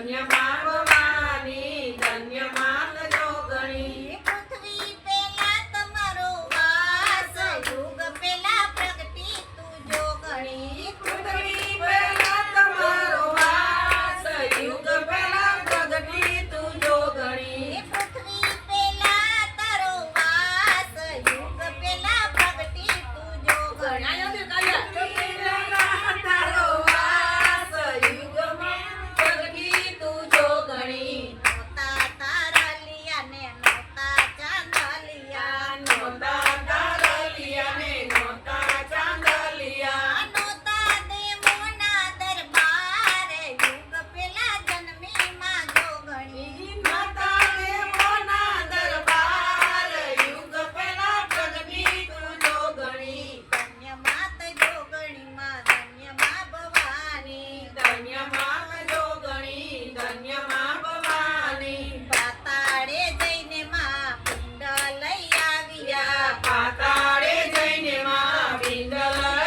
ધન્ય માં ભવાની ધન્ય માં જોગણી પૃથ્વી પેલા તમારો વાસ યુગ પેલા પ્રગતિ તું જોગણી પૃથ્વી પહેલા તમારો વાસ યુગ પહેલા પ્રગતિ તું જોગણી પૃથ્વી પેલા તારો વાસ યુગ પેલા પ્રગતિ તું જોગણી તારો વાસ યુગમાં પ્રગતિ તું જોગણી નોતા તારા લિયા ને નોતા ચાંદલિયા નોતા તારલિયા ને નોતા ચાંદલિયા નોતા દેવોના દરબાર યુગ પેલા જન્મી માં જોગણી નોતા દેવોના દરબાર યુગ પહેલા પ્રગતિ તું જોગણી ધન્ય માત જોગણી માં ધન્ય માં ભવાની ધન્ય માં જોગણી ધન્ય માં ભવાની પાતાળે જઈને માં પિંડ લઈ આવ્યા પાતાળે જઈને માં પિંડ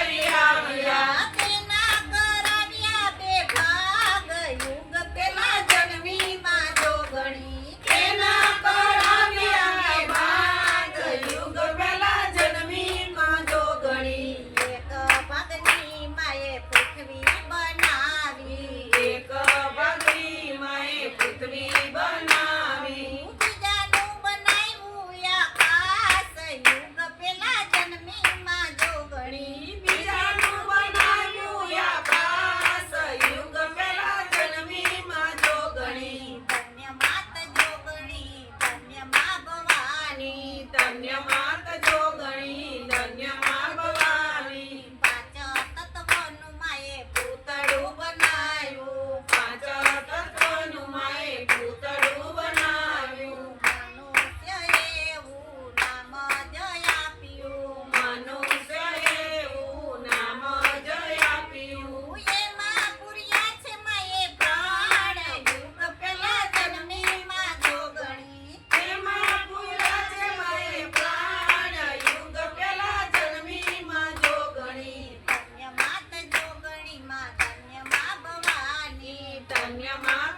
લઈ આવ્યા તેના કરાવ્યા બે ભાગ યુગ પેલા જન્મી માં જોગણી એના કરાવ્યા ભાગ યુગ પહેલા જન્મી માં જોગણી એક ભાગની માએ પૃથ્વી બનાવી એક ભાગની માએ પૃથ્વી બનાવી બીજાનું બનાવ્યું આકાશ યુગ પેલા જન્મી માં જોગણી બીજાનું બનાવ્યું આકાશ યુગ પહેલા જન્મી માં જોગણી ધન્ય માત જોગણી ધન્ય માં ભવાની ધન્ય માત જોગણી ધન્ય માં ભવાની પાંચ તત્વનું માએ પૂતળું બનાવ્યું પાંચ તત્વનું માએ પૂતળું બનાવ્યું મનુષ્ય એવું નામ જ આપ્યું મનુષ્ય એવું નામ જ આપ્યું એમાં પૂર્યા છે માએ પ્રાણ યુગ પેલા જન્મી માં જોગણી એમાં પૂરા છે માએ પ્રાણ યુગ પહેલા જન્મી માં જોગણી ધન્ય માત જોગણી માં ધન્ય માં ભવાની ધન્ય માં